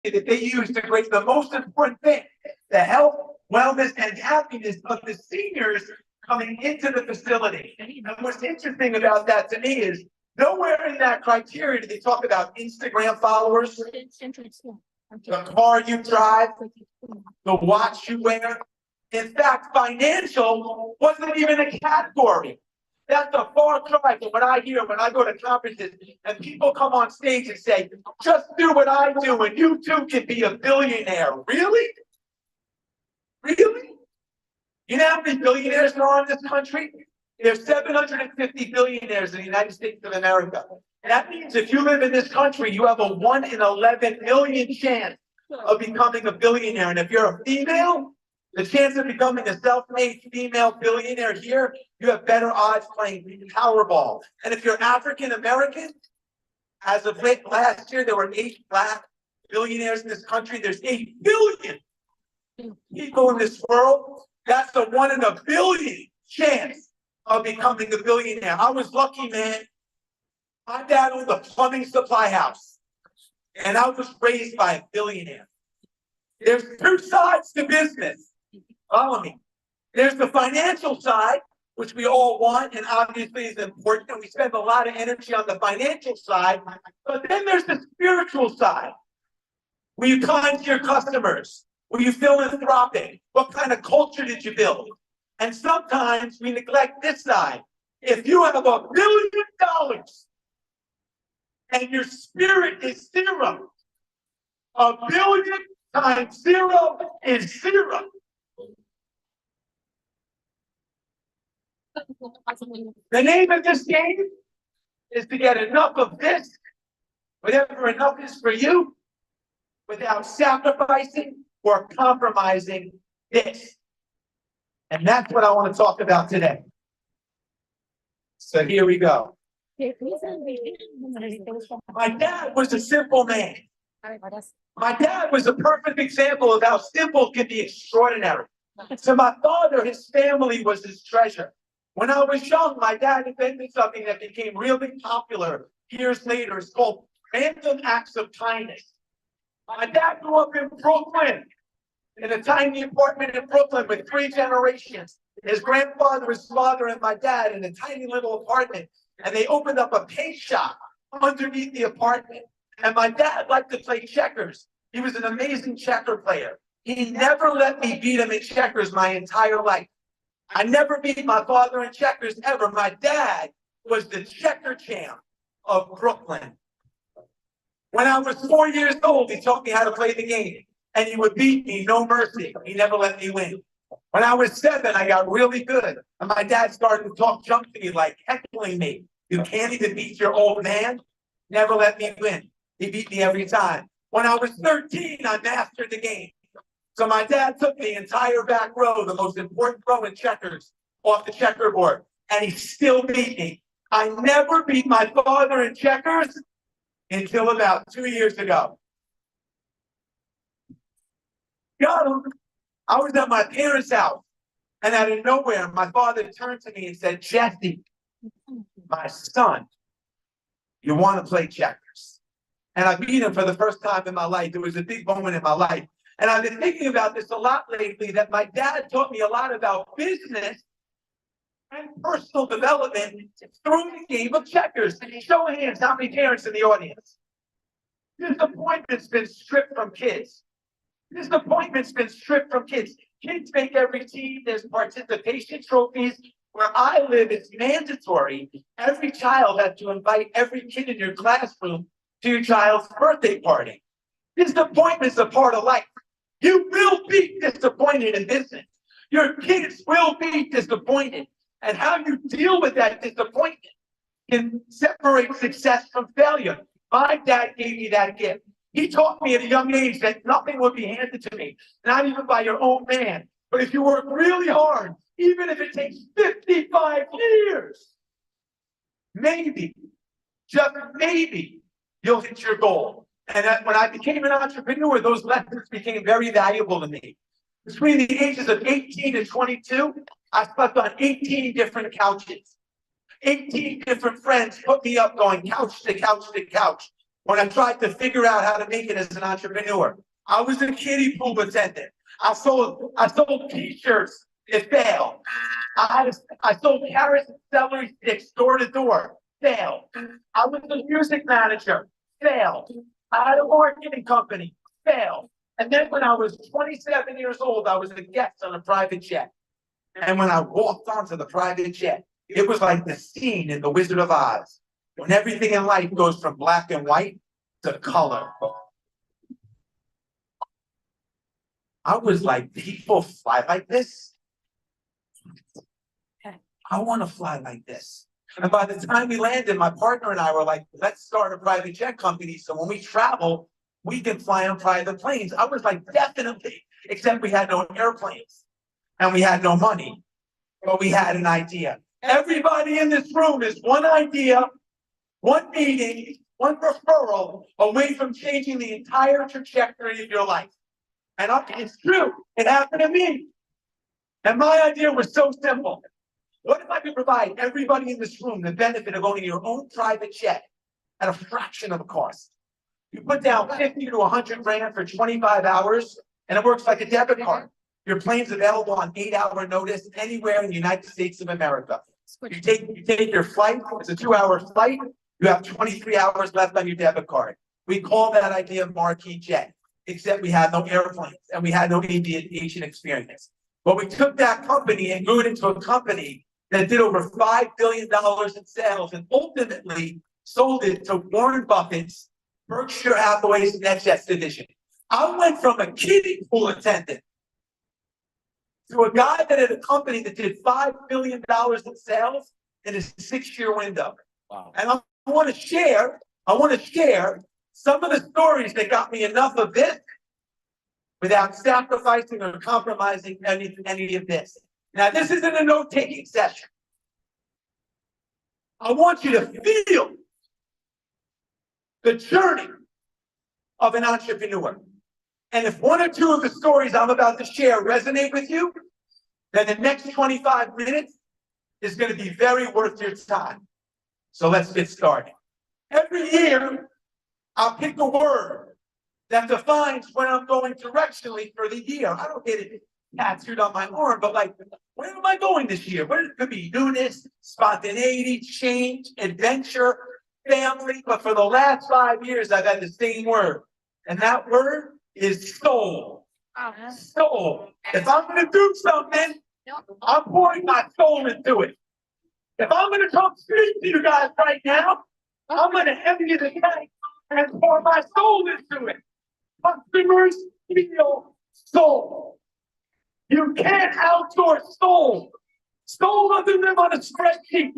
that they use to create the most important thing, the health, wellness, and happiness of the seniors coming into the facility. And what's interesting about that to me is nowhere in that criteria do they talk about Instagram followers, the car you drive, the watch you wear. In fact, financial wasn't even a category. That's a far cry from what I hear when I go to conferences and people come on stage and say, just do what I do and you too can be a billionaire. Really? Really? You know how many billionaires there are in this country? There's 750 billionaires in the United States of America. That means if you live in this country, you have a 1 in 11 million chance of becoming a billionaire. And if you're a female, the chance of becoming a self-made female billionaire here, you have better odds playing Powerball. And if you're African American, as of late last year, there were 8 black billionaires in this country. There's 8 billion people in this world. That's a 1 in a billion chance of becoming a billionaire. I was lucky, man. My dad owned a plumbing supply house, and I was raised by a billionaire. There's 2 sides to business. Follow me. There's the financial side, which we all want and obviously is important, and we spend a lot of energy on the financial side. But then there's the spiritual side. Were you kind to your customers? Were you philanthropic? What kind of culture did you build? And sometimes we neglect this side. If you have $1 billion and your spirit is 0, 1 billion times 0 is 0. The name of this game is to get enough of this, whatever enough is for you, without sacrificing or compromising this. And that's what I want to talk about today. So here we go. My dad was a simple man. My dad was a perfect example of how simple can be extraordinary. To my father, his family was his treasure. When I was young, my dad invented something that became really popular years later. It's called random acts of kindness. My dad grew up in Brooklyn, in a tiny apartment in Brooklyn with 3 generations. His grandfather, his father, and my dad in a tiny little apartment. And they opened up a paint shop underneath the apartment. And my dad liked to play checkers. He was an amazing checker player. He never let me beat him in checkers my entire life. I never beat my father in checkers ever. My dad was the checker champ of Brooklyn. When I was 4 years old, he taught me how to play the game. And he would beat me, no mercy. He never let me win. When I was 7, I got really good. And my dad started to talk junk to me, like heckling me. You can't even beat your old man. Never let me win. He beat me every time. When I was 13, I mastered the game. So my dad took the entire back row, the most important row in checkers, off the checkerboard. And he still beat me. I never beat my father in checkers until about 2 years ago. I was at my parents' house, and out of nowhere, my father turned to me and said, Jesse, my son, you want to play checkers? And I beat him for the first time in my life. It was a big moment in my life. And I've been thinking about this a lot lately, that my dad taught me a lot about business and personal development through the game of checkers. Show of hands, how many parents in the audience? Disappointment's been stripped from kids. Disappointment's been stripped from kids. Kids make every team. There's participation trophies. Where I live, it's mandatory. Every child has to invite every kid in your classroom to your child's birthday party. Disappointment's a part of life. You will be disappointed in business. Your kids will be disappointed. And how you deal with that disappointment can separate success from failure. My dad gave me that gift. He taught me at a young age that nothing would be handed to me, not even by your own man. But if you work really hard, even if it takes 55 years, maybe, just maybe, you'll hit your goal. And when I became an entrepreneur, those lessons became very valuable to me. Between the ages of 18 and 22, I slept on 18 different couches. 18 different friends put me up going couch to couch to couch. when I tried to figure out how to make it as an entrepreneur. I was a kiddie pool attendant. I sold t-shirts. It failed. I sold carrots and celery sticks door to door. Failed. I was a music manager. Failed. I had a marketing company. Failed. And then when I was 27 years old, I was a guest on a private jet. And when I walked onto the private jet, it was like the scene in The Wizard of Oz, when everything in life goes from black and white to color. I was like, people fly like this? I want to fly like this. And by the time we landed, my partner and I were like, let's start a private jet company. So when we travel, we can fly on private planes. I was like, definitely, except we had no airplanes and we had no money, but we had an idea. Everybody in this room is one idea, one meeting, one referral away from changing the entire trajectory of your life. And it's true. It happened to me. And my idea was so simple. What if I could provide everybody in this room the benefit of owning your own private jet at a fraction of the cost? You put down 50 to 100 grand for 25 hours, and it works like a debit card. Your plane's available on 8-hour notice anywhere in the United States of America. You take your flight. It's a 2-hour flight. You have 23 hours left on your debit card. We call that idea Marquee Jet, except we had no airplanes and we had no aviation experience. But we took that company and grew it into a company that did over $5 billion in sales and ultimately sold it to Warren Buffett's Berkshire Hathaway's NetJets division. I went from a kiddie pool attendant to a guy that had a company that did $5 billion in sales in a 6-year window. Wow. And I want to share some of the stories that got me enough of this without sacrificing or compromising any of this. Now, this isn't a note-taking session. I want you to feel the journey of an entrepreneur. And if one or two of the stories I'm about to share resonate with you, then the next 25 minutes is going to be very worth your time. So let's get started. Every year, I'll pick a word that defines where I'm going directionally for the year. I don't get it tattooed on my arm, but like, where am I going this year? Where it could be newness, spontaneity, change, adventure, family. But for the last 5 years, I've had the same word. And that word is soul. Soul. If I'm going to do something, I'm pouring my soul into it. If I'm going to come speak to you guys right now, I'm going to empty the tank and pour my soul into it. Customers feel soul. You can't outsource soul. Soul doesn't live on a spreadsheet.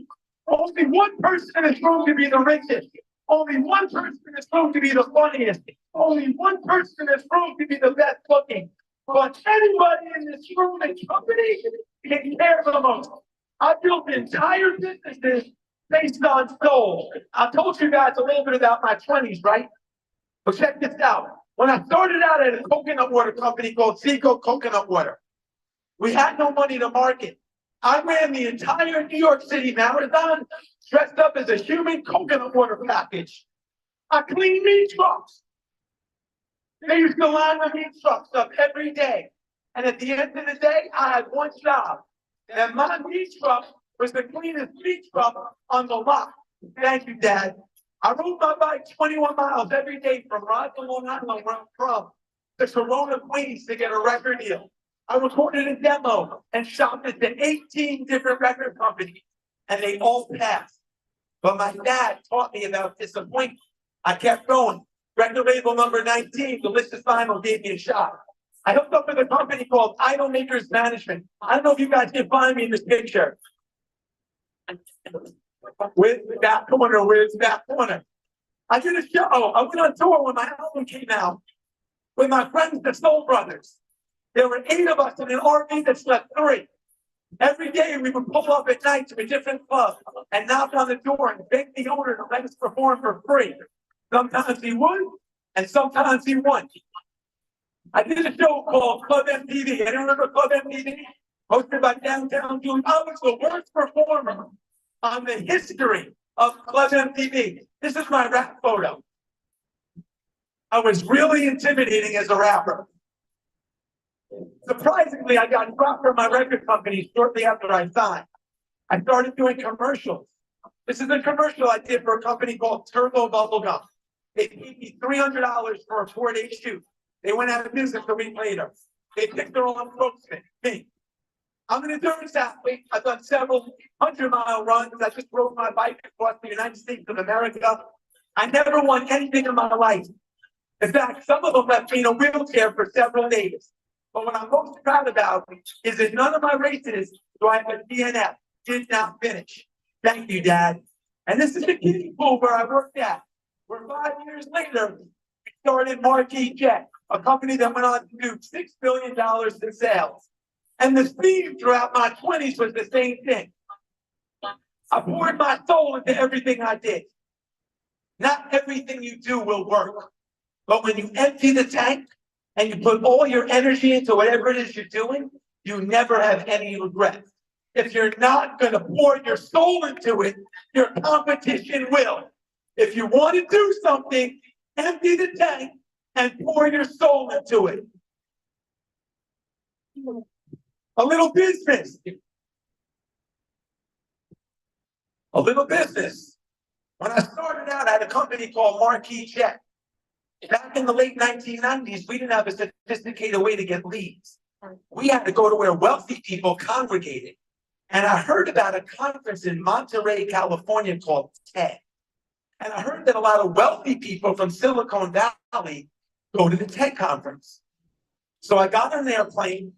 Only one person in this room can be the richest. Only one person in this room can be the funniest. Only one person in this room can be the best looking. But anybody in this room and company can care the most. I built entire businesses based on soul. I told you guys a little bit about my 20s, right? But check this out. When I started out at a coconut water company called Zico Coconut Water, we had no money to market. I ran the entire New York City Marathon dressed up as a human coconut water package. I cleaned meat trucks. They used to line the meat trucks up every day. And at the end of the day, I had one job. And my meat truck was the cleanest meat truck on the lot. Thank you, Dad. I rode my bike 21 miles every day from Rockland, Long Island, where I'm from, to Corona, Queens to get a record deal. I recorded a demo and shopped it to 18 different record companies, and they all passed. But my dad taught me about disappointment. I kept going. Record label number 19, Delicious Vinyl, gave me a shot. I hooked up with a company called Idol Makers Management. I don't know if you guys can find me in this picture. Where's the back corner? Where's the back corner? I did a show. I went on tour when my album came out with my friends, the Soul Brothers. There were 8 of us in an RV that slept 3. Every day we would pull up at night to a different club and knock on the door and beg the owner to let us perform for free. Sometimes he would, and sometimes he wouldn't. I did a show called Club MTV. Anyone remember Club MTV? Hosted by Downtown Julie. I was the worst performer on the history of Club MTV. This is my rap photo. I was really intimidating as a rapper. Surprisingly, I got dropped from my record company shortly after I signed. I started doing commercials. This is a commercial I did for a company called Turbo Bubblegum. They paid me $300 for a 4-day shoot. They went out of business a week later. They picked their own spokesman, me. I'm an endurance athlete. I've done several 100-mile runs. I just rode my bike across the United States of America. I never won anything in my life. In fact, some of them left me in a wheelchair for several days. But what I'm most proud about is that none of my races do I have a DNF, did not finish. Thank you, Dad. And this is the kiddie pool where I worked at, where 5 years later, we started Marquis Jet, a company that went on to do $6 billion in sales. And the theme throughout my 20s was the same thing. I poured my soul into everything I did. Not everything you do will work. But when you empty the tank and you put all your energy into whatever it is you're doing, you never have any regrets. If you're not going to pour your soul into it, your competition will. If you want to do something, empty the tank and pour your soul into it. A little business. A little business. When I started out, I had a company called Marquis Jet. Back in the late 1990s, we didn't have a sophisticated way to get leads. We had to go to where wealthy people congregated. And I heard about a conference in Monterey, California called TED. And I heard that a lot of wealthy people from Silicon Valley go to the TED conference. So I got on an airplane,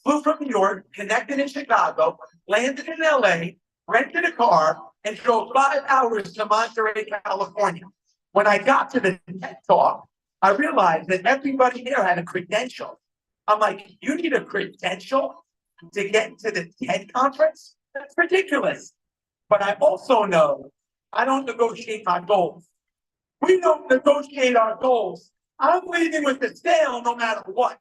flew from New York, connected in Chicago, landed in LA, rented a car, and drove 5 hours to Monterey, California. When I got to the TED Talk, I realized that everybody there had a credential. I'm like, you need a credential to get to the TED conference? That's ridiculous. But I also know I don't negotiate my goals. We don't negotiate our goals. I'm leaving with the sale no matter what.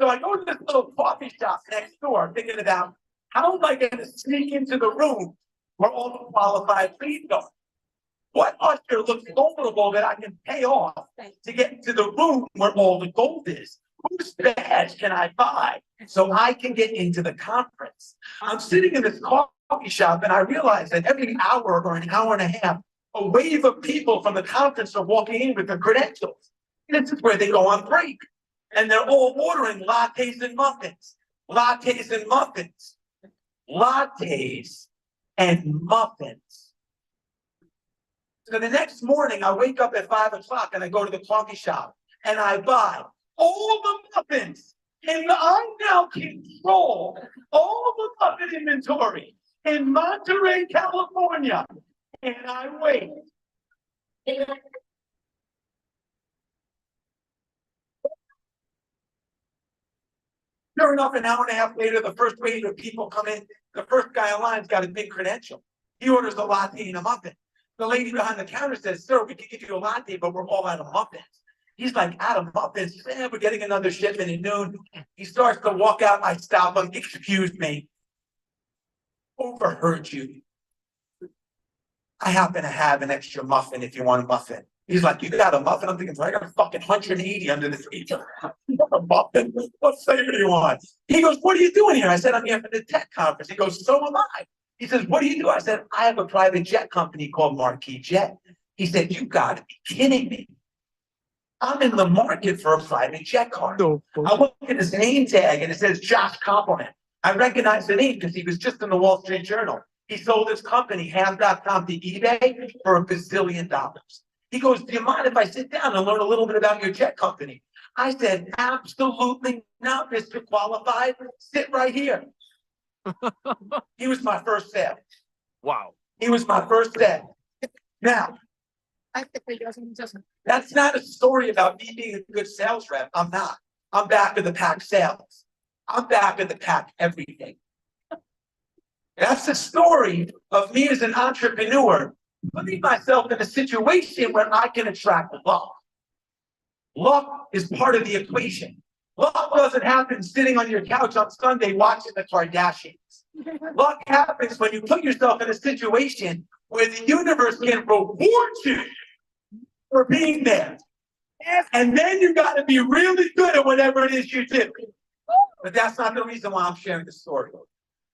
So I go to this little coffee shop next door thinking about how am I going to sneak into the room where all the qualified leads are? What usher looks vulnerable that I can pay off to get into the room where all the gold is? Whose badge can I buy so I can get into the conference? I'm sitting in this coffee shop and I realize that every hour or an hour and a half, a wave of people from the conference are walking in with their credentials. This is where they go on break. And they're all ordering lattes and muffins. Lattes and muffins. Lattes and muffins. So the next morning, I wake up at 5 o'clock and I go to the coffee shop and I buy all the muffins. And I now control all the muffin inventory in Monterey, California. And I wait. Sure enough, an hour and a half later, the first wave of people come in. The first guy in line's got a big credential. He orders a latte and a muffin. The lady behind the counter says, sir, we can give you a latte, but we're all out of muffins. He's like, out of muffins? We're getting another shipment at noon. He starts to walk out. I stop him. Excuse me. Overheard you. I happen to have an extra muffin if you want a muffin. He's like, you got a muffin? I'm thinking, I got a fucking 180 under the feet. A muffin? What flavor do you want? He goes, what are you doing here? I said, I'm here for the tech conference. He goes, so am I. He says, what do you do? I said, I have a private jet company called Marquis Jet. He said, you got to be kidding me. I'm in the market for a private jet car. No. I look at his name tag and it says Josh Compliment. I recognize the name because he was just in the Wall Street Journal. He sold his company, ham.com, to eBay for $1 bazillion. He goes, do you mind if I sit down and learn a little bit about your jet company? I said, absolutely not, Mr. Qualified. Sit right here. He was my first sale. Wow. He was my first sale. Now, that's not a story about me being a good sales rep. I'm not. I'm back of the pack sales. I'm back of the pack everything. That's the story of me as an entrepreneur, putting myself in a situation where I can attract luck. Luck is part of the equation. Luck doesn't happen sitting on your couch on Sunday watching the Kardashians. Luck happens when you put yourself in a situation where the universe can reward you for being there. And then you got to be really good at whatever it is you do. But that's not the reason why I'm sharing the story.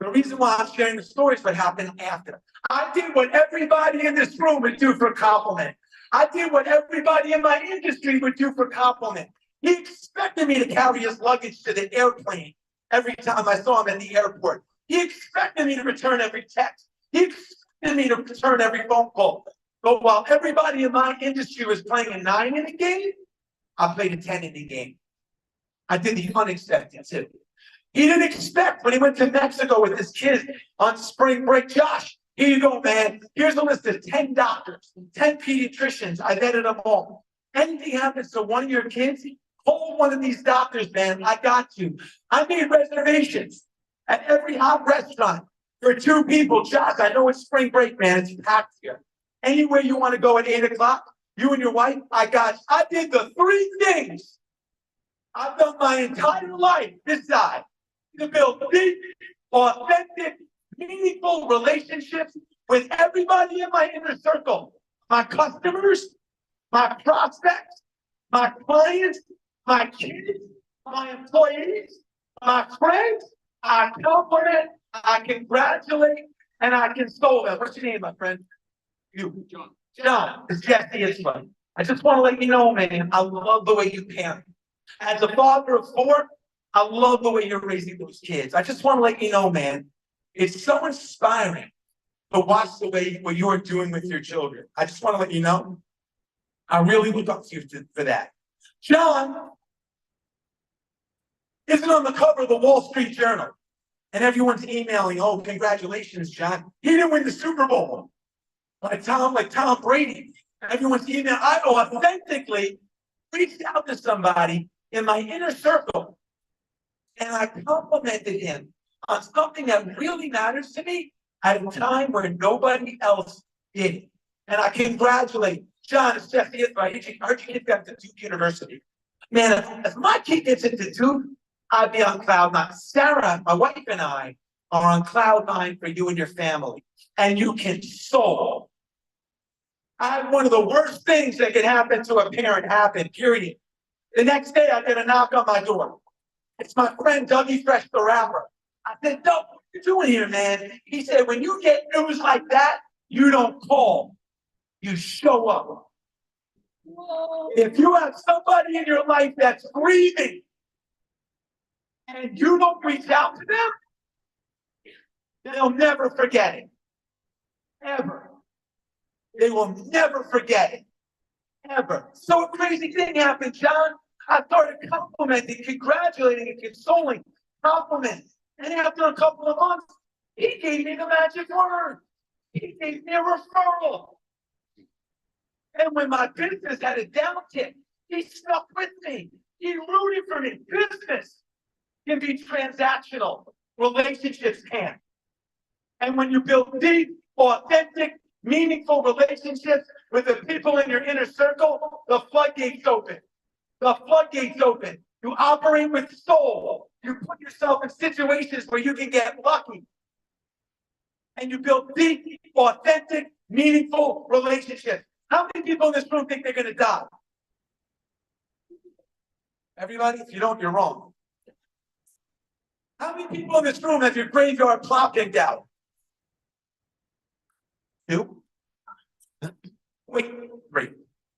The reason why I'm sharing the story is what happened after. I did what everybody in this room would do for a compliment. I did what everybody in my industry would do for a compliment. He expected me to carry his luggage to the airplane every time I saw him at the airport. He expected me to return every text. He expected me to return every phone call. But while everybody in my industry was playing a 9-inning game, I played a 10-inning game. I did the unexpected too. He didn't expect when he went to Mexico with his kids on spring break. Josh, here you go, man. Here's a list of 10 doctors, 10 pediatricians. I vetted them all. Anything happens to one of your kids, call one of these doctors, man. I got you. I made reservations at every hot restaurant for 2 people. Josh, I know it's spring break, man. It's packed here. Anywhere you want to go at 8 o'clock, you and your wife, I got you. I did the 3 things I've done my entire life this side to build deep, authentic, meaningful relationships with everybody in my inner circle. My customers, my prospects, my clients, my kids, my employees, my friends. I compliment, I congratulate, and I console them. What's your name, my friend? You. John. John. It's Jess Itzler. I just want to let you know, man, I love the way you parent. As a father of 4, I love the way you're raising those kids. I just want to let you know, man, it's so inspiring to watch the way what you're doing with your children. I just want to let you know, I really look up to you for that. John isn't on the cover of the Wall Street Journal, and everyone's emailing, "Oh, congratulations, John. He didn't win the Super Bowl like Tom Brady." Everyone's emailing. I authentically reached out to somebody in my inner circle, and I complimented him on something that really matters to me at a time where nobody else did it. And I congratulate John. It's Jess Itzler. I heard your kid got to Duke University. Man, if my kid gets into Duke, I'd be on cloud 9. Sarah, my wife, and I are on cloud 9 for you and your family. And you can soul. I had one of the worst things that could happen to a parent happen, period. The next day, I get a knock on my door. It's my friend Dougie Fresh, the rapper. I said, "Doug, what are you doing here, man?" He said, "When you get news like that, you don't call. You show up." If you have somebody in your life that's grieving and you don't reach out to them, they'll never forget it. Ever. They will never forget it. Ever. So a crazy thing happened, John. I started complimenting, congratulating, and consoling. Complimenting. And after a couple of months, he gave me the magic word. He gave me a referral. And when my business had a downtick, he stuck with me. He rooted for me. Business can be transactional. Relationships can't. And when you build deep, authentic, meaningful relationships with the people in your inner circle, the floodgates open. The floodgates open. You operate with soul. You put yourself in situations where you can get lucky. And you build deep, authentic, meaningful relationships. How many people in this room think they're going to die? Everybody? If you don't, you're wrong. How many people in this room have your graveyard plot picked out? 2? Wait, 3.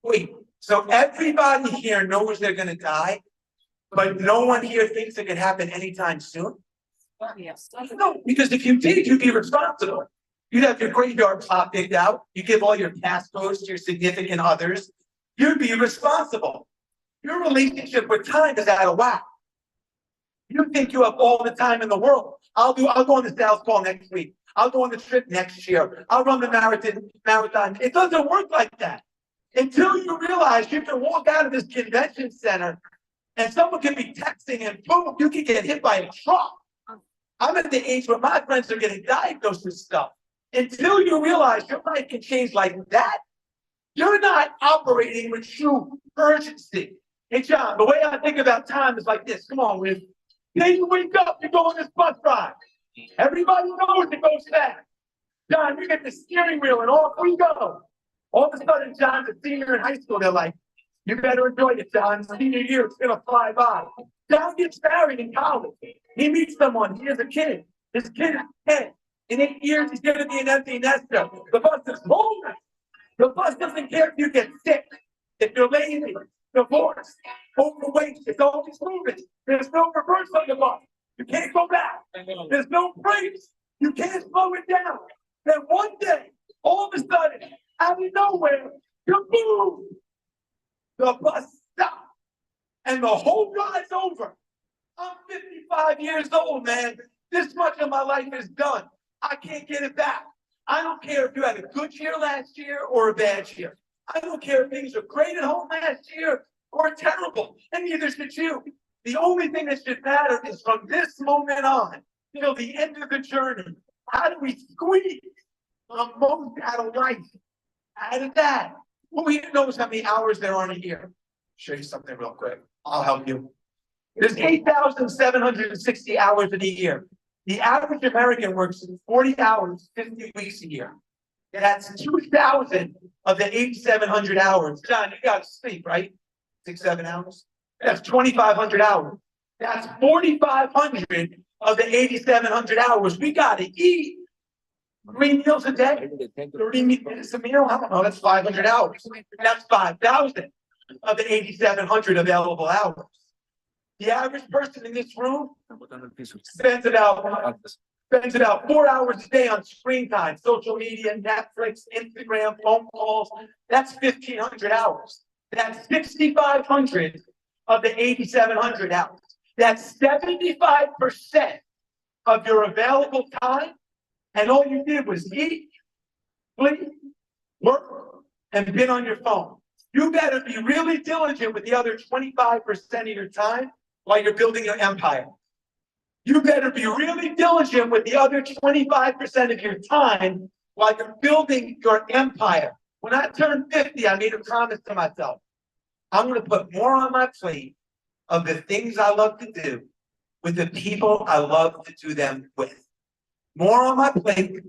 Wait. So everybody here knows they're going to die, but no one here thinks it can happen anytime soon? Yes. No, because if you did, you'd be responsible. You'd have your graveyard plot picked out. You give all your passcodes to your significant others. You'd be responsible. Your relationship with time is out of whack. You think you have all the time in the world. I'll go on the sales call next week. I'll go on the trip next year. I'll run the marathon. It doesn't work like that. Until you realize you can walk out of this convention center and someone can be texting and boom, you can get hit by a truck. I'm at the age where my friends are getting diagnosed with stuff. Until you realize your life can change like that, you're not operating with true urgency. Hey, John, the way I think about time is like this. Come on, Riz. Then you wake up, you go on this bus ride. Everybody knows it goes fast. John, you get the steering wheel and off we go. All of a sudden, John's a senior in high school. They're like, You better enjoy it, John. Senior year, it's gonna fly by. John gets married in college. He meets someone. He has a kid. His kid is 10. In 8 years, he's gonna be an empty nester. The bus is full. The bus doesn't care if you get sick, if you're lazy, divorced, overweight. It's always moving. There's no reverse on the bus. You can't go back. There's no brakes. You can't slow it down. Then one day, all of a sudden, out of nowhere, kaboom! The bus stops, and the whole ride's over. I'm 55 years old, man. This much of my life is done. I can't get it back. I don't care if you had a good year last year or a bad year. I don't care if things were great at home last year or terrible, and neither should you. The only thing that should matter is from this moment on till the end of the journey, how do we squeeze the most out of life, out of that? Who here knows how many hours there are in a year? Show you something real quick. I'll help you. There's 8,760 hours in a year. The average American works 40 hours, 50 weeks a year. That's 2,000 of the 8,700 hours. John, you got to sleep, right? 6, 7 hours. That's 2,500 hours. That's 4,500 of the 8,700 hours. We got to eat 3 meals a day, 30 minutes a meal. I don't know. That's 500 hours. That's 5,000 of the 8,700 available hours. The average person in this room spends about 4 hours a day on screen time, social media, Netflix, Instagram, phone calls. That's 1,500 hours. That's 6,500 of the 8,700 hours. That's 75% of your available time, and all you did was eat, sleep, work, and been on your phone. You better be really diligent with the other 25% of your time while you're building your empire. You better be really diligent with the other 25% of your time while you're building your empire. When I turned 50, I made a promise to myself. I'm going to put more on my plate of the things I love to do with the people I love to do them with. More on my plate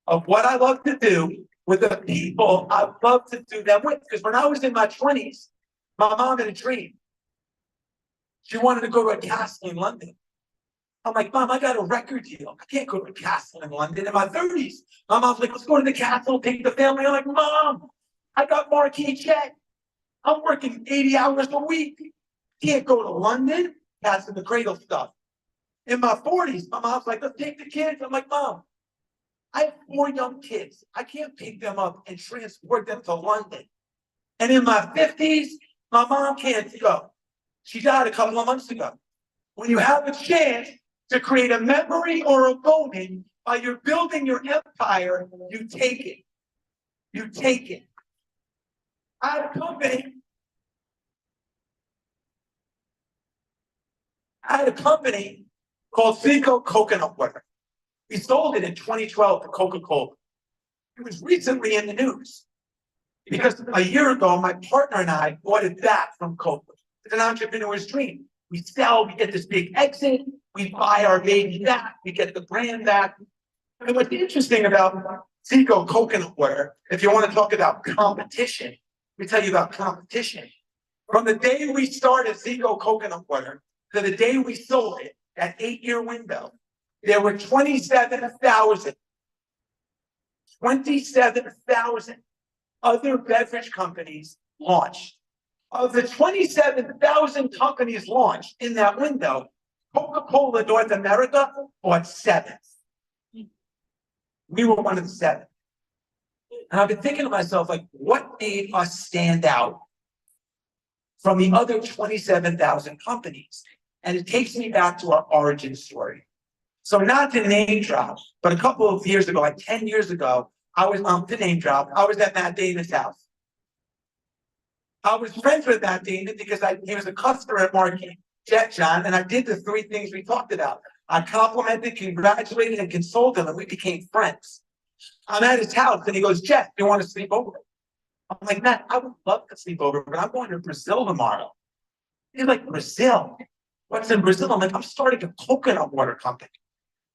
of what I love to do with the people I love to do them with. Because when I was in my 20s, my mom had a dream. She wanted to go to a castle in London. I'm like, Mom, I got a record deal. I can't go to a castle in London. In my 30s, my mom's like, let's go to the castle, take the family. I'm like, Mom, I got marquee check. I'm working 80 hours a week. Can't go to London. That's in the cradle stuff. In my 40s, my mom's like, let's take the kids. I'm like, Mom, I have 4 young kids. I can't pick them up and transport them to London. And in my 50s, my mom can't go. She died a couple of months ago. When you have a chance to create a memory or a moment while you're building your empire, you take it. You take it. I had a company called Zico Coconut Water. We sold it in 2012 to Coca-Cola. It was recently in the news because a year ago, my partner and I bought it back from Coca. It's an entrepreneur's dream. We sell, we get this big exit, we buy our baby back, we get the brand back. And what's interesting about Zico Coconut Water, if you want to talk about competition, let me tell you about competition. From the day we started Zico Coconut Water to the day we sold it, that 8-year window, there were 27,000 other beverage companies launched. Of the 27,000 companies launched in that window, Coca-Cola North America bought 7. We were one of the 7. And I've been thinking to myself, like, what made us stand out from the other 27,000 companies? And it takes me back to our origin story. So not to name drop, but a couple of years ago, like 10 years ago, I was to name drop, I was at Matt Damon's house. I was friends with Matt Damon because he was a customer at Marquee Jet John, and I did the 3 things we talked about. I complimented, congratulated, and consoled him, and we became friends. I'm at his house, and he goes, Jess, do you want to sleep over? I'm like, Matt, I would love to sleep over, but I'm going to Brazil tomorrow. He's like, Brazil? What's in Brazil? I'm like, I'm starting a coconut water company.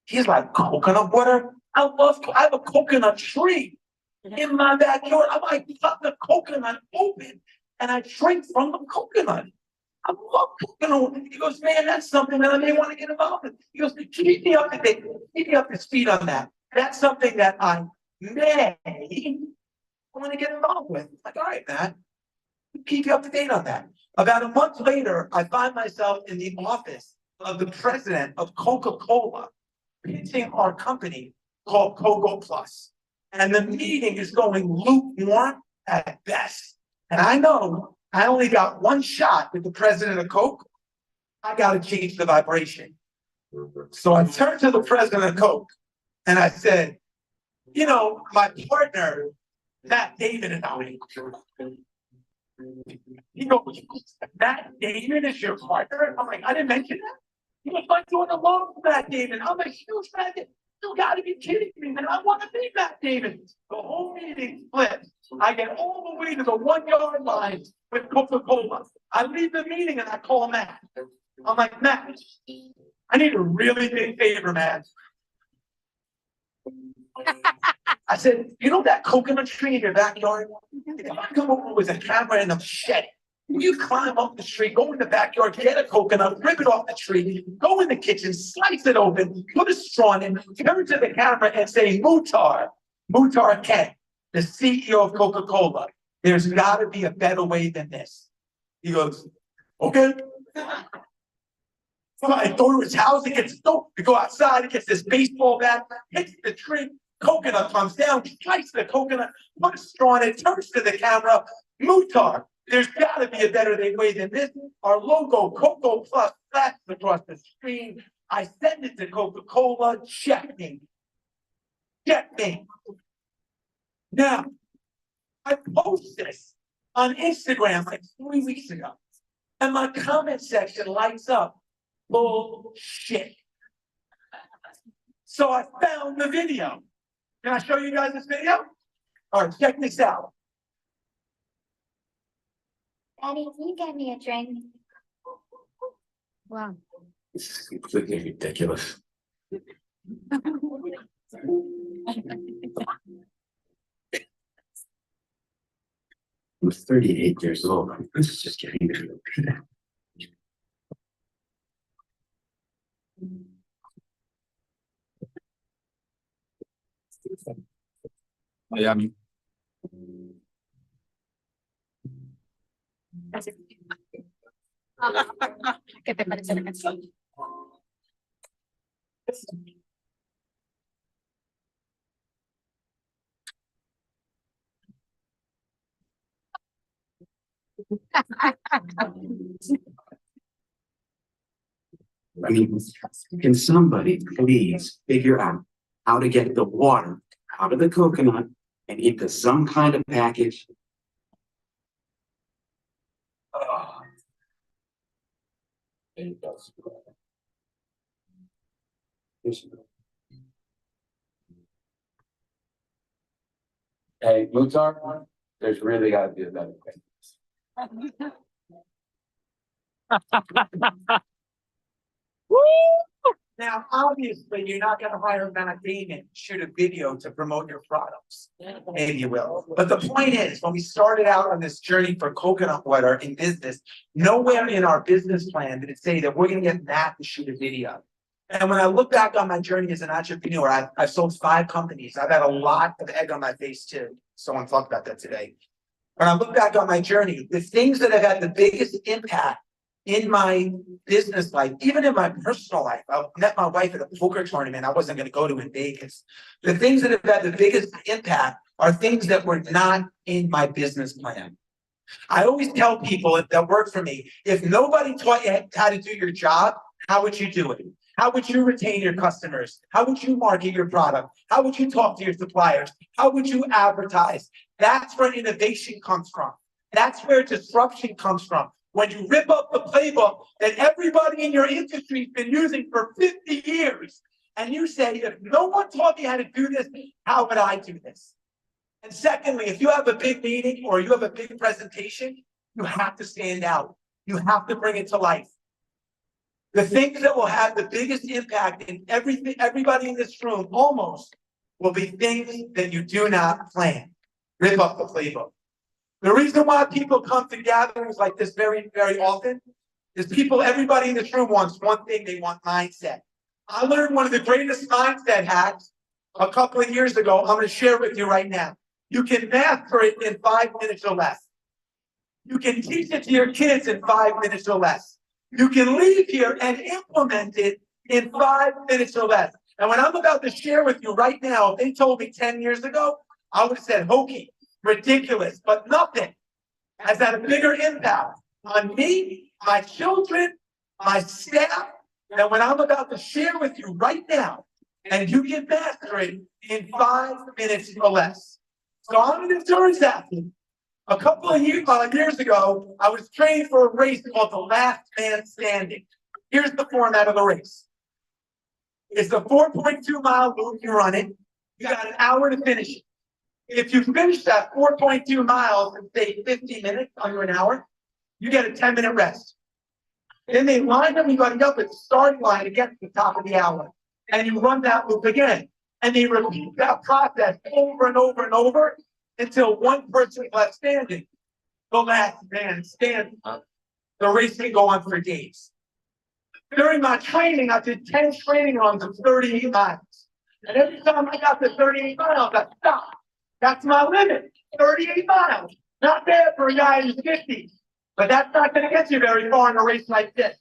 He's like, coconut water? I have a coconut tree in my backyard. I might cut the coconut open and I drink from the coconut. I love coconut. He goes, man, that's something that I may want to get involved in. He goes, keep me up to date, keep me up to speed on that. That's something that I may want to get involved with. Like, all right, Matt, keep you up to date on that. About a month later, I find myself in the office of the president of Coca-Cola, pitching our company called Coco Plus. And the meeting is going lukewarm at best. And I know I only got one shot with the president of Coke. I got to change the vibration. So I turned to the president of Coke and I said, you know, my partner, Matt David, and I. He goes, Matt David is your partner? I'm like, I didn't mention that. He was like, doing a love Matt David. I'm a huge Matt David. You gotta be kidding me, man. I want to be Matt David. The whole meeting flips. I get all the way to the 1 yard line with Coca-Cola. I leave the meeting and I call Matt. I'm like, Matt, I need a really big favor, Matt. I said, you know that coconut tree in your backyard? If I come over with a camera and a machete, you climb up the tree, go in the backyard, get a coconut, rip it off the tree, go in the kitchen, slice it open, put a straw in, turn to the camera and say, Muhtar Ken, the CEO of Coca-Cola, there's got to be a better way than this. He goes, okay. So I go to his house, he gets dope. We go outside, he gets this baseball bat, hits the tree, coconut comes down, slices the coconut, put a straw in it, turns to the camera, Muhtar, there's got to be a better way than this. Our logo, Coco Plus, flashes across the screen. I send it to Coca-Cola, checkmate. Checkmate. Now, I post this on Instagram like 3 weeks ago, and my comment section lights up. Bullshit. So I found the video. Can I show you guys this video? All right, check this out. Daddy, can you get me a drink? Wow. This is completely ridiculous. I'm 38 years old. This is just getting me. Miami. ¿Qué te parece la canción? I mean, can somebody please figure out how to get the water out of the coconut and into some kind of package? Hey, Muhtar, there's really got to be a better way. Now, obviously, you're not going to hire Matt Damon to shoot a video to promote your products. Maybe you will. But the point is, when we started out on this journey for coconut water in business, nowhere in our business plan did it say that we're going to get Matt to shoot a video. And when I look back on my journey as an entrepreneur, I've sold 5 companies. I've had a lot of egg on my face too. Someone talked about that today. When I look back on my journey, the things that have had the biggest impact in my business life, even in my personal life, I met my wife at a poker tournament I wasn't going to go to in Vegas. The things that have had the biggest impact are things that were not in my business plan. I always tell people that work for me, if nobody taught you how to do your job, how would you do it? How would you retain your customers? How would you market your product? How would you talk to your suppliers? How would you advertise? That's where innovation comes from. That's where disruption comes from. When you rip up the playbook that everybody in your industry has been using for 50 years, and you say, if no one taught me how to do this, how would I do this? And secondly, if you have a big meeting or you have a big presentation, you have to stand out. You have to bring it to life. The things that will have the biggest impact in everybody in this room almost will be things that you do not plan. Rip up the playbook. The reason why people come to gatherings like this very, very often is everybody in this room wants one thing, they want mindset. I learned one of the greatest mindset hacks a couple of years ago. I'm going to share with you right now. You can master it in 5 minutes or less. You can teach it to your kids in 5 minutes or less. You can leave here and implement it in 5 minutes or less. And what I'm about to share with you right now, if they told me 10 years ago, I would have said hokey, ridiculous, but nothing has had a bigger impact on me, my children, my staff, than what I'm about to share with you right now. And you can master it in 5 minutes or less. So I'm an endurance athlete. A couple of years ago, I was trained for a race called the Last Man Standing. Here's the format of the race. It's a 4.2-mile loop. You run it. You got an hour to finish it. If you finish that 4.2 miles in, say, 50 minutes, under an hour, you get a 10-minute rest. Then they line everybody up at the starting line to get to the top of the hour. And you run that loop again. And they repeat that process over and over and over until one person is left standing. The last man standing. The race can go on for days. During my training, I did 10 training runs of 38 miles. And every time I got to 38 miles, I stopped. That's my limit, 38 miles. Not bad for a guy who's 50, but that's not going to get you very far in a race like this.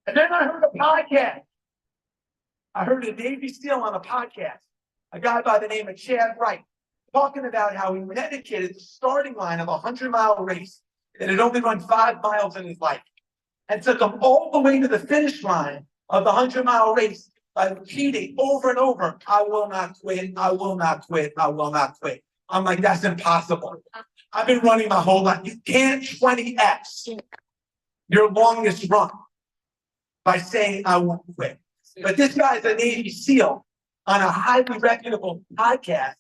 And then I heard a podcast. I heard a Navy SEAL on a podcast, a guy by the name of Chad Wright, talking about how he dedicated the starting line of a 100-mile race that had only run 5 miles in his life, and took him all the way to the finish line of the 100-mile race by repeating over and over, I will not quit, I will not quit, I will not quit. I'm like, that's impossible. I've been running my whole life. You can't 20x your longest run by saying I won't quit. But this guy's a Navy SEAL on a highly reputable podcast.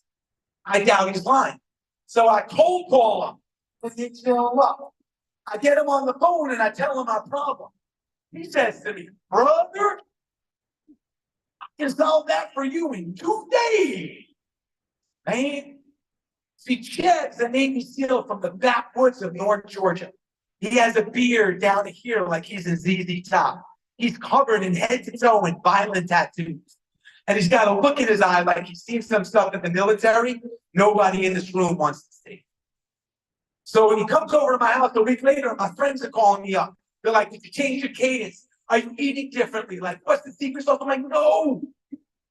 I doubt his line. So I cold call him and he show up. I get him on the phone and I tell him my problem. He says to me, brother, I can solve that for you in 2 days. Man. See, Jess, a Navy SEAL from the backwoods of North Georgia. He has a beard down to here like he's a ZZ Top. He's covered in head to toe in violent tattoos. And he's got a look in his eye like he's seen some stuff in the military nobody in this room wants to see. So when he comes over to my house a week later, my friends are calling me up. They're like, did you change your cadence? Are you eating differently? Like, what's the secret sauce? I'm like, no.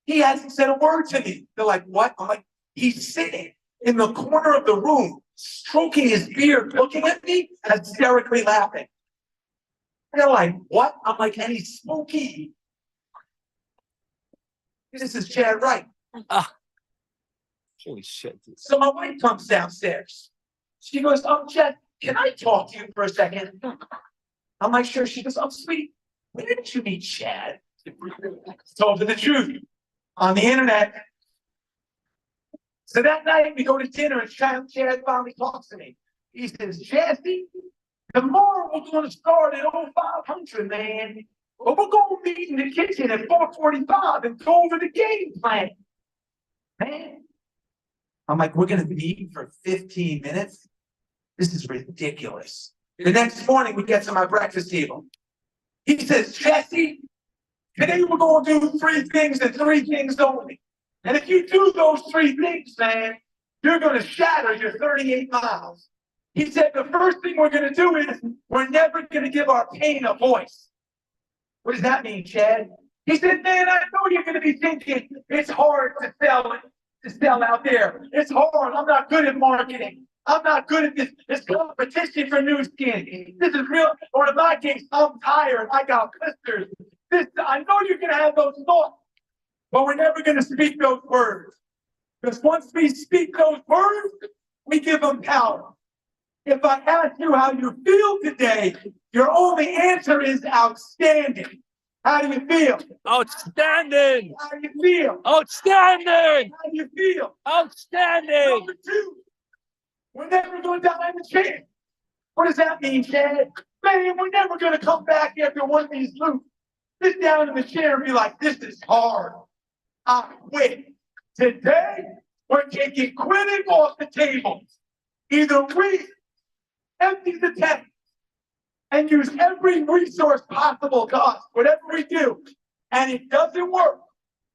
He hasn't said a word to me. They're like, what? I'm like, he's sitting in the corner of the room, stroking his beard, looking at me, hysterically laughing. They're like, what? I'm like, and he's smoky. This is Chad Wright. Holy shit. So my wife comes downstairs. She goes, oh, Chad, can I talk to you for a second? I'm like, sure. She goes, oh, sweetie, where did you meet Chad? Told her the truth on the internet. So that night we go to dinner and Chad finally talks to me. He says, Jesse, tomorrow we're going to start at 0500, man. But we're going to meet in the kitchen at 4:45 and go over the game plan. Man. I'm like, we're going to meet for 15 minutes? This is ridiculous. The next morning we get to my breakfast table. He says, Jesse, today we're going to do 3 things and 3 things only. And if you do those 3 things, man, you're going to shatter your 38 miles. He said, the first thing we're going to do is we're never going to give our pain a voice. What does that mean, Chad? He said, man, I know you're going to be thinking it's hard to sell out there. It's hard. I'm not good at marketing. I'm not good at this. It's competition for new skin. This is real. Or in my case, I'm tired. I got blisters. I know you're going to have those thoughts. But we're never going to speak those words. Because once we speak those words, we give them power. If I ask you how you feel today, your only answer is outstanding. How do you feel? Outstanding! How do you feel? Outstanding! How do you feel? Outstanding! Number 2, we're never going to die in the chair. What does that mean, Chad? Man, we're never going to come back after one of these loops. Sit down in the chair and be like, this is hard. I quit. Today, we're taking quitting off the table. Either we empty the tank, and use every resource possible to us, whatever we do, and it doesn't work,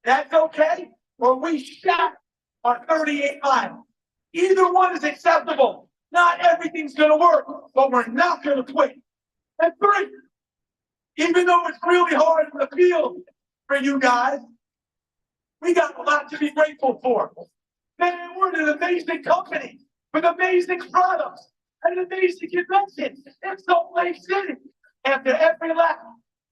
that's okay, or we shot on 38 miles. Either one is acceptable. Not everything's gonna work, but we're not gonna quit. And three, even though it's really hard in the field for you guys, we got a lot to be grateful for. Man, we're an amazing company with amazing products and an amazing convention in Salt Lake City. After every lap,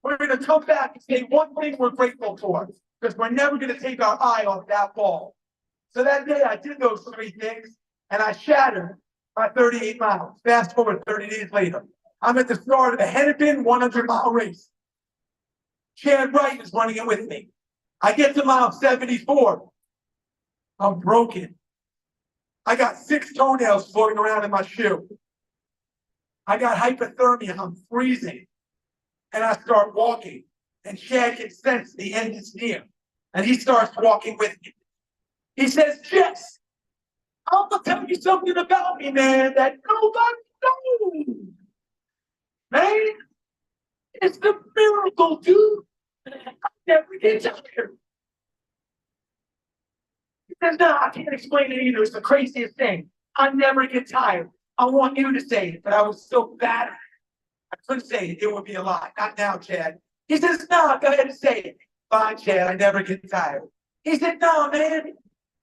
we're gonna come back and say one thing we're grateful for, because we're never gonna take our eye off that ball. So that day I did those three things and I shattered my 38 miles. Fast forward 30 days later. I'm at the start of the Hennepin 100-mile race. Chad Wright is running it with me. I get to mile 74. I'm broken. I got 6 toenails floating around in my shoe. I got hypothermia. I'm freezing. And I start walking. And Chad can sense the end is near. And he starts walking with me. He says, Jess, I'm gonna tell you something about me, man, that nobody knows. Man, it's the miracle, dude. I never get tired. He says, no, I can't explain it either. It's the craziest thing. I never get tired. I want you to say it, but I was so bad. I couldn't say it. It would be a lie. Not now, Chad. He says, no, go ahead and say it. Fine, Chad. I never get tired. He said, no, man.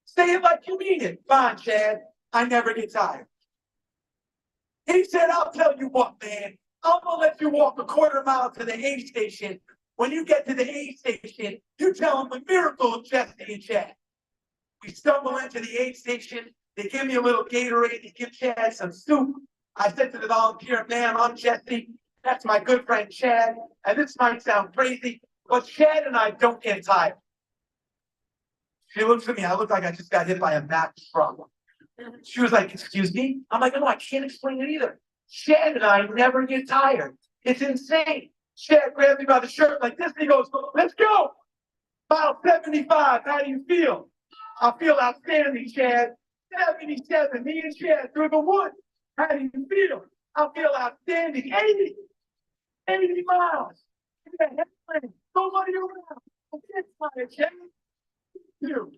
Say it like you mean it. Fine, Chad. I never get tired. He said, I'll tell you what, man. I'm gonna let you walk a quarter mile to the aid station. When you get to the aid station, you tell them the miracle of Jesse and Chad. We stumble into the aid station. They give me a little Gatorade. They give Chad some soup. I said to the volunteer, man, I'm Jesse. That's my good friend Chad. And this might sound crazy, but Chad and I don't get tired. She looks at me. I look like I just got hit by a Mack truck. She was like, excuse me? I'm like, no, I can't explain it either. Chad and I never get tired. It's insane. Chad grabs me by the shirt like this and he goes, let's go. Mile 75, how do you feel? I feel outstanding, Chad. 77, me and Chad through the woods. How do you feel? I feel outstanding. 80 miles. Nobody around. That's fine, Chad. 2,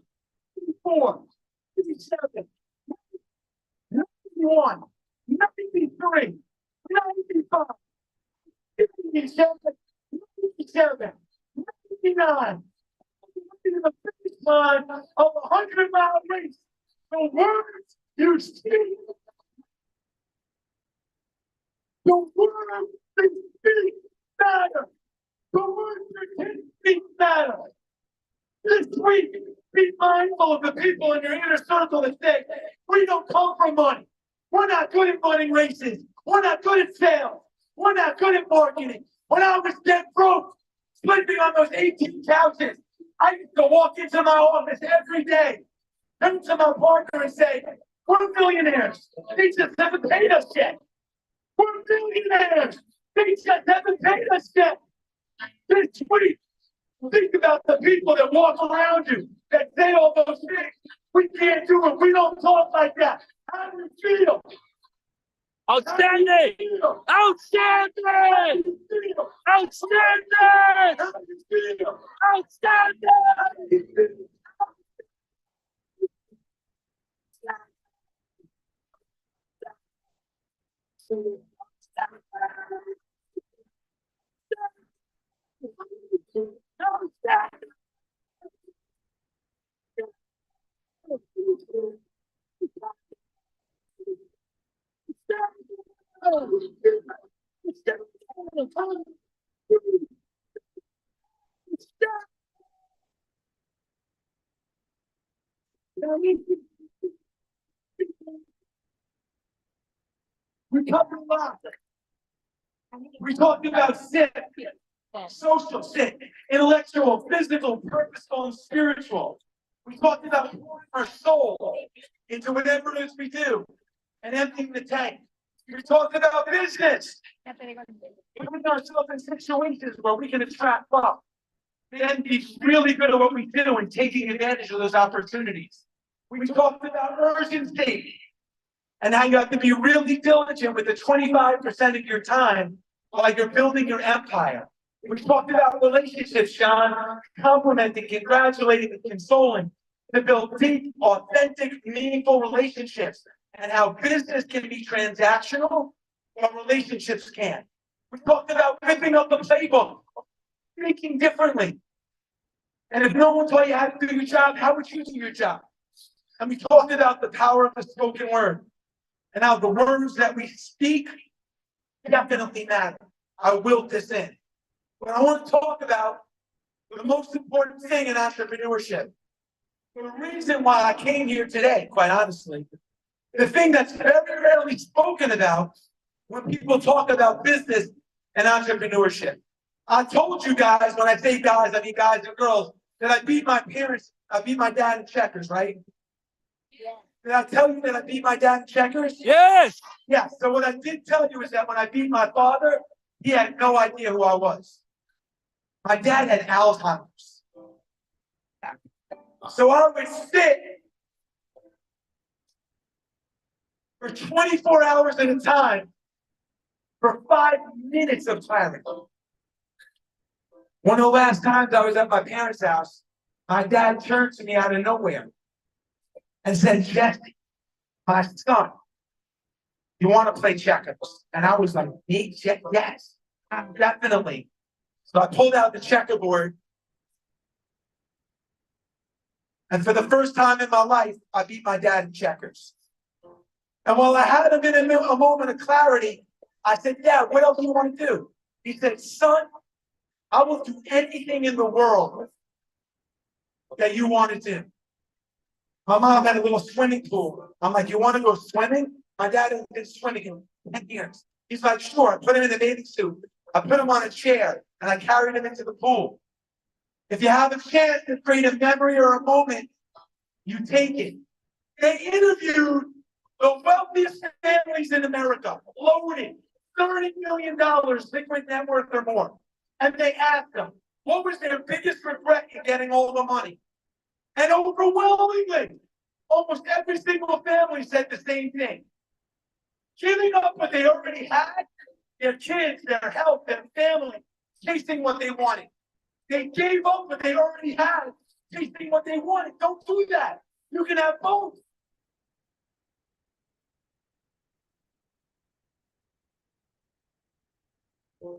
4, 57, 91, 93, 95, 57, 97, 99. In the finish line of a 100-mile race. The words you speak. The words they speak matter. The words you can speak matter. This week, be mindful of the people in your inner circle that say, we don't come from money. We're not good at running races. We're not good at sales. We're not good at marketing. When I was dead broke, sleeping on those 18 couches, I used to walk into my office every day, turn to my partner and say, we're millionaires. They just haven't paid us yet. We're millionaires. They just haven't paid us yet. This week, think about the people that walk around you that say all those things. We can't do it. We don't talk like that. How do you feel? Outstanding! Outstanding! Outstanding! How do you feel? Outstanding! We covered a lot. We talked about sin, social sin, intellectual, physical, purposeful, and spiritual. We talked about pouring our soul into whatever it is we do and emptying the tank. We talked about business, putting ourselves in situations where we can attract wealth, then be really good at what we do and taking advantage of those opportunities. We talked about urgency. And how you have to be really diligent with the 25% of your time while you're building your empire. We talked about relationships, Sean, complimenting, congratulating, and consoling to build deep, authentic, meaningful relationships, and how business can be transactional, but relationships can't. We talked about ripping up the playbook, thinking differently. And if no one taught you how to do your job, how would you do your job? And we talked about the power of the spoken word and how the words that we speak definitely matter. I willed this in. But I want to talk about the most important thing in entrepreneurship. The reason why I came here today, quite honestly, the thing that's very rarely spoken about when people talk about business and entrepreneurship. I told you guys, when I say guys, I mean guys and girls, that I beat my parents, I beat my dad in checkers, right? Yeah. Did I tell you that I beat my dad in checkers? Yes. Yeah, so what I did tell you is that when I beat my father, he had no idea who I was. My dad had Alzheimer's. So I would sit for 24 hours at a time for 5 minutes of clarity. One of the last times I was at my parents' house, my dad turned to me out of nowhere and said, Jesse, my son, you want to play checkers? And I was like, me? Yes, definitely. So I pulled out the checkerboard. And for the first time in my life, I beat my dad in checkers. And while I had a moment of clarity, I said, Dad, what else do you want to do? He said, son, I will do anything in the world that you want to do. My mom had a little swimming pool. I'm like, you want to go swimming? My dad has been swimming in 10 years. He's like, sure. I put him in a bathing suit. I put him on a chair and I carried him into the pool. If you have a chance to create a memory or a moment, you take it. They interviewed the wealthiest families in America, loaded, $30 million liquid net worth or more. And they asked them, what was their biggest regret in getting all the money? And overwhelmingly, almost every single family said the same thing. Giving up what they already had, their kids, their health, their family, chasing what they wanted. They gave up what they already had, chasing what they wanted. Don't do that. You can have both.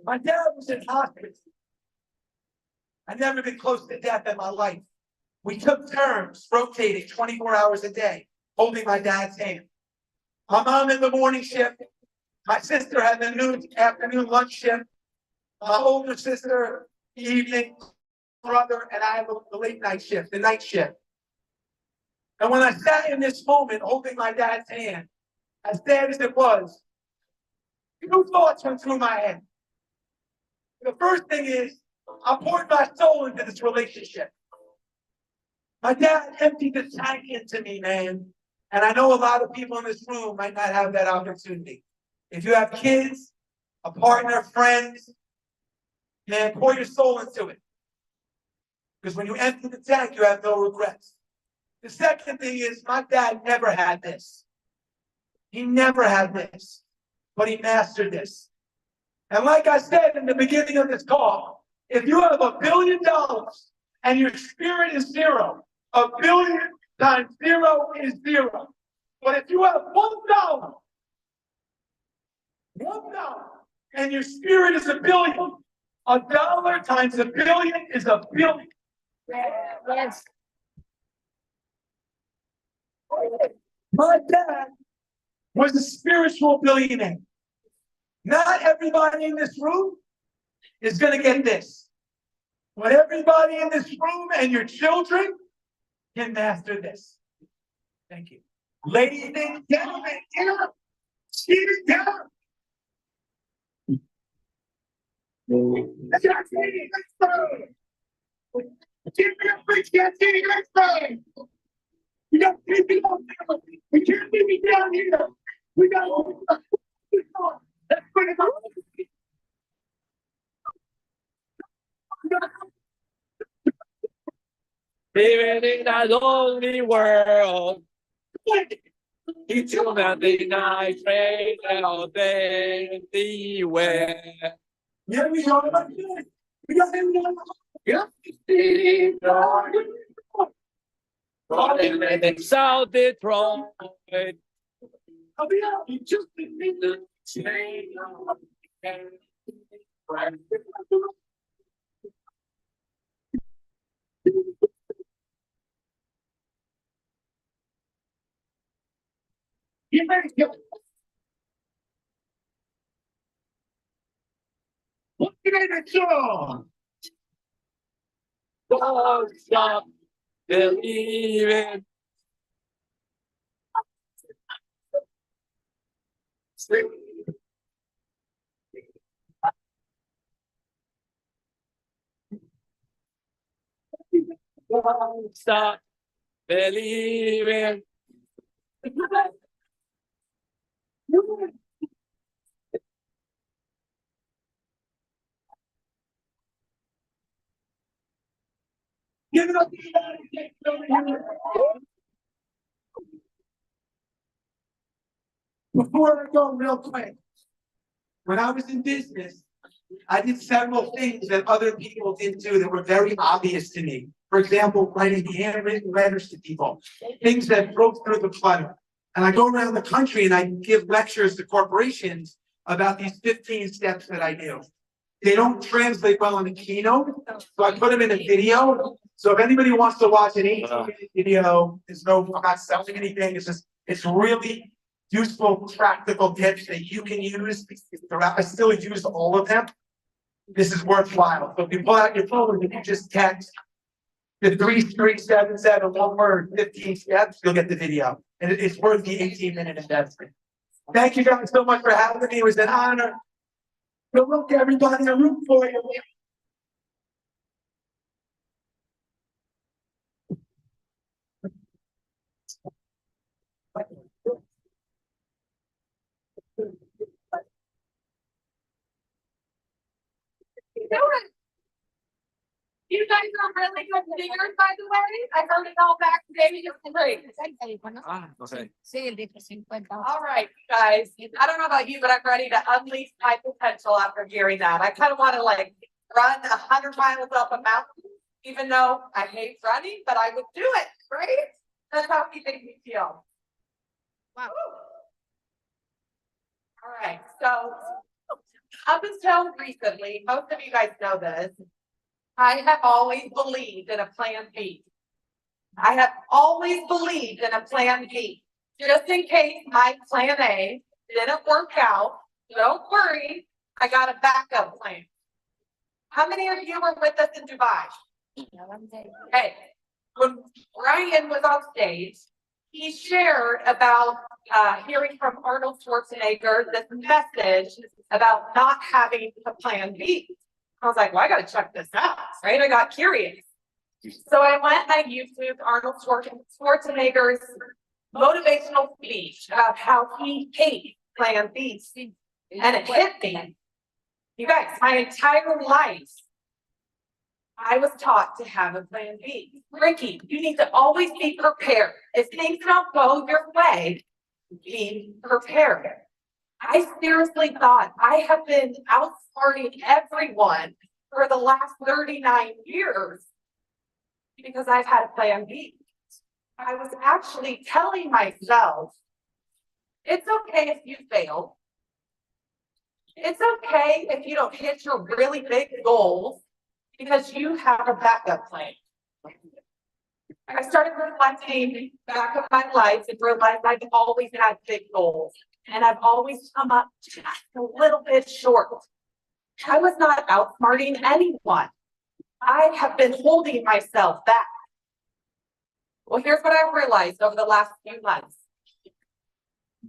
My dad was in hospice. I've never been close to death in my life. We took turns rotating 24 hours a day, holding my dad's hand. My mom in the morning shift. My sister had the afternoon lunch shift. My older sister, evening, brother, and I had the late night shift, the night shift. And when I sat in this moment holding my dad's hand, as sad as it was, two thoughts went through my head. The first thing is, I poured my soul into this relationship. My dad emptied the tank into me, man. And I know a lot of people in this room might not have that opportunity. If you have kids, a partner, friends, man, pour your soul into it. Because when you empty the tank, you have no regrets. The second thing is, my dad never had this. He never had this, but he mastered this. And like I said in the beginning of this call, if you have $1 billion and your spirit is zero, 1 billion times zero is zero. But if you have $1, and your spirit is 1 billion, $1 times 1 billion is 1 billion. Yes. My dad was a spiritual billionaire. Not everybody in this room is going to get this. But everybody in this room and your children can master this. Thank you. Ladies and gentlemen, sit down. Jesse, give me a big Jesse, let's go. We got people up there. We can't leave me down here. We got let's bring it up. Living in a lonely world. You tell that the night train out there anywhere. Yeah, we got it. We got it. Yeah. Rolling in South Detroit. I'll be out. You just need the train. You better go. What did I do? Don't stop believing. Don't stop believing. Give it up. Before I go real quick, when I was in business, I did several things that other people didn't do that were very obvious to me. For example, writing handwritten letters to people, things that broke through the clutter. And I go around the country and I give lectures to corporations about these 15 steps that I do. They don't translate well in a keynote, so I put them in a video. So if anybody wants to watch an 18-minute video, I'm not selling anything. It's really useful, practical tips that you can use. I still use all of them. This is worthwhile. So if you pull out your phone and you just text the 3377, one word, 15 steps, you'll get the video. And it's worth the 18-minute investment. Thank you guys so much for having me. It was an honor. Good luck to everybody. I'm rooting for you. You guys are really good singers, by the way. I heard it all back today. You're great. Ah, okay. Sí, el de 50. All right, guys, I don't know about you, but I'm ready to unleash my potential after hearing that. I kind of want to like run 100 miles up a mountain, even though I hate running, but I would do it, right? That's how you make me feel. Wow. All right, so up until recently, most of you guys know this, I have always believed in a plan B. I have always believed in a plan B. Just in case my plan A didn't work out, don't worry, I got a backup plan. How many of you were with us in Dubai? Hey, when Ryan was on stage, he shared about hearing from Arnold Schwarzenegger this message about not having a plan B. I was like, well, I gotta check this out, right? I got curious. So I went and I YouTubed Arnold Schwarzenegger's motivational speech about how he hates plan B. And it hit me. You guys, my entire life, I was taught to have a plan B. Ricky, you need to always be prepared. If things don't go your way, be prepared. I seriously thought I have been outsmarting everyone for the last 39 years because I've had a plan B. I was actually telling myself, it's okay if you fail. It's okay if you don't hit your really big goals because you have a backup plan. I started reflecting back on my life and realized I've always had big goals and I've always come up just a little bit short. I was not outsmarting anyone. I have been holding myself back. Well, here's what I realized over the last few months.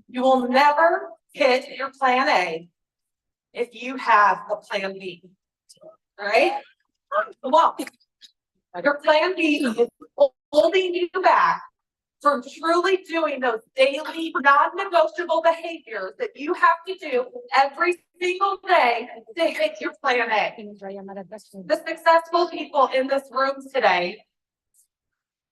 You will never hit your plan A if you have a plan B, right? Well, your plan B is holding you back from truly doing those daily non-negotiable behaviors that you have to do every single day to hit your plan A. The successful people in this room today,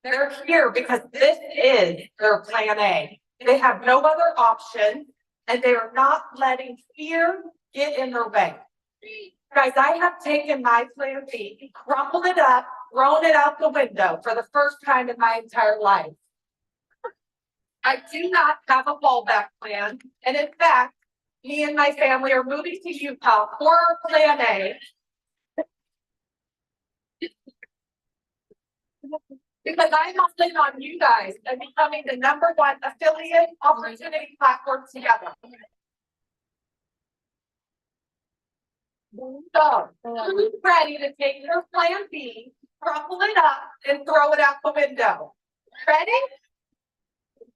they're here because this is their plan A. They have no other option, and they are not letting fear get in their way. Guys, I have taken my plan B, crumpled it up, thrown it out the window for the first time in my entire life. I do not have a fallback plan, and in fact, me and my family are moving to Utah for plan A. Because I'm relying on you guys and becoming the #1 affiliate opportunity platform together. So, who's ready to take your plan B, crumple it up, and throw it out the window? Ready?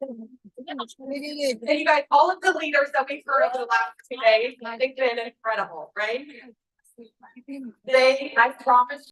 And you guys, all of the leaders that we've heard over the last 2 days, they've been incredible, right? I promise